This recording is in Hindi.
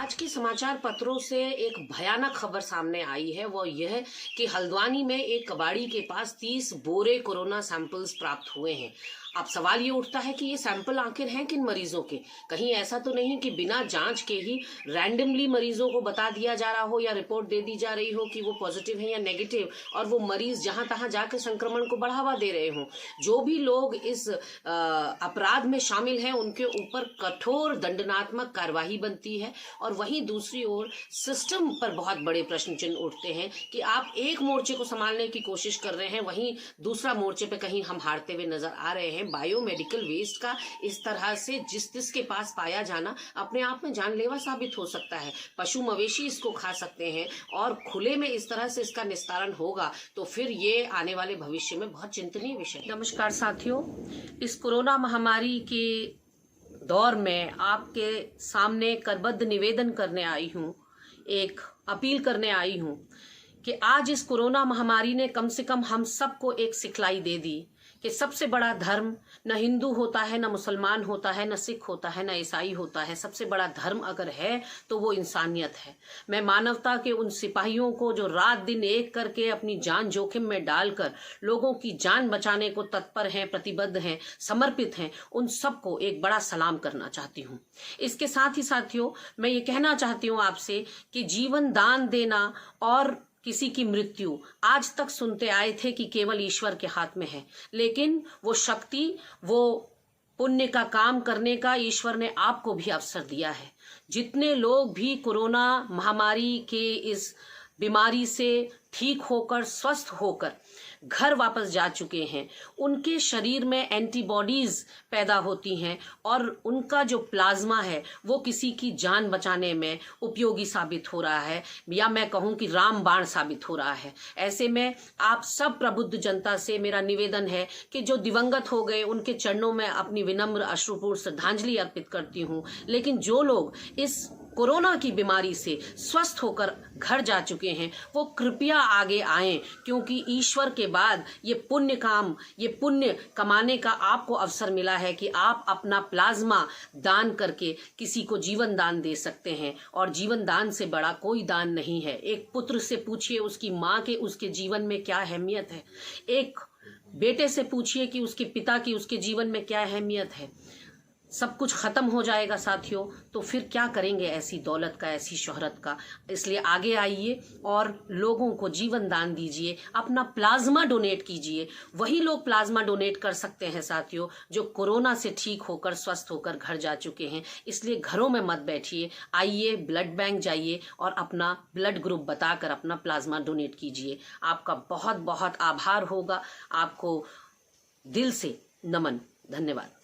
आज के समाचार पत्रों से एक भयानक खबर सामने आई है। वो यह कि हल्द्वानी में एक कबाड़ी के पास 30 बोरे कोरोना सैंपल्स प्राप्त हुए हैं। अब सवाल ये उठता है कि ये सैंपल आखिर हैं किन मरीजों के? कहीं ऐसा तो नहीं कि बिना जांच के ही रैंडमली मरीजों को बता दिया जा रहा हो या रिपोर्ट दे दी जा रही हो कि वो पॉजिटिव है या नेगेटिव, और वो मरीज जहां तहां जाकर संक्रमण को बढ़ावा दे रहे हों। जो भी लोग इस अपराध में शामिल हैं उनके ऊपर कठोर दंडनात्मक कार्यवाही बनती है। और वहीं दूसरी ओर सिस्टम पर बहुत बड़े प्रश्न चिन्ह उठते हैं कि आप एक मोर्चे को संभालने की कोशिश कर रहे हैं, वहीं दूसरा मोर्चे पे कहीं हम हारते हुए नजर आ रहे हैं। बायोमेडिकल वेस्ट का इस तरह से जिसके पास पाया जाना अपने आप में जानलेवा साबित हो सकता है। पशु मवेशी इसको खा सकते हैं और खुले में इस तरह से इसका निस्तारण होगा तो फिर ये आने वाले भविष्य में बहुत चिंतनीय विषय। नमस्कार साथियों, इस कोरोना महामारी के दौर में आपके सामने करबद्ध निवेदन करने आई हूँ, एक अपील करने आई हूँ कि आज इस कोरोना महामारी ने कम से कम हम सबको एक सिखलाई दे दी कि सबसे बड़ा धर्म न हिंदू होता है, न मुसलमान होता है, न सिख होता है, न ईसाई होता है। सबसे बड़ा धर्म अगर है तो वो इंसानियत है। मैं मानवता के उन सिपाहियों को जो रात दिन एक करके अपनी जान जोखिम में डालकर लोगों की जान बचाने को तत्पर हैं, प्रतिबद्ध हैं, समर्पित हैं, उन सबको एक बड़ा सलाम करना चाहती हूँ। इसके साथ ही साथियों, मैं ये कहना चाहती हूँ आपसे कि जीवन दान देना और किसी की मृत्यु आज तक सुनते आए थे कि केवल ईश्वर के हाथ में है, लेकिन वो शक्ति, वो पुण्य का काम करने का ईश्वर ने आपको भी अवसर दिया है। जितने लोग भी कोरोना महामारी के इस बीमारी से ठीक होकर, स्वस्थ होकर घर वापस जा चुके हैं, उनके शरीर में एंटीबॉडीज पैदा होती हैं और उनका जो प्लाज्मा है वो किसी की जान बचाने में उपयोगी साबित हो रहा है, या मैं कहूं कि रामबाण साबित हो रहा है। ऐसे में आप सब प्रबुद्ध जनता से मेरा निवेदन है कि जो दिवंगत हो गए उनके चरणों में अपनी विनम्र अश्रुपूर्ण श्रद्धांजलि अर्पित करती हूं, लेकिन जो लोग इस कोरोना की बीमारी से स्वस्थ होकर घर जा चुके हैं वो कृपया आगे आएं, क्योंकि ईश्वर के बाद ये पुण्य कमाने का आपको अवसर मिला है कि आप अपना प्लाज्मा दान करके किसी को जीवन दान दे सकते हैं। और जीवन दान से बड़ा कोई दान नहीं है। एक पुत्र से पूछिए उसकी माँ के उसके जीवन में क्या अहमियत है, एक बेटे से पूछिए कि उसके पिता की उसके जीवन में क्या अहमियत है। सब कुछ खत्म हो जाएगा साथियों, तो फिर क्या करेंगे ऐसी दौलत का, ऐसी शोहरत का। इसलिए आगे आइए और लोगों को जीवन दान दीजिए, अपना प्लाज्मा डोनेट कीजिए। वही लोग प्लाज्मा डोनेट कर सकते हैं साथियों जो कोरोना से ठीक होकर, स्वस्थ होकर घर जा चुके हैं। इसलिए घरों में मत बैठिए, आइए ब्लड बैंक जाइए और अपना ब्लड ग्रुप बताकर अपना प्लाज्मा डोनेट कीजिए। आपका बहुत बहुत आभार होगा। आपको दिल से नमन, धन्यवाद।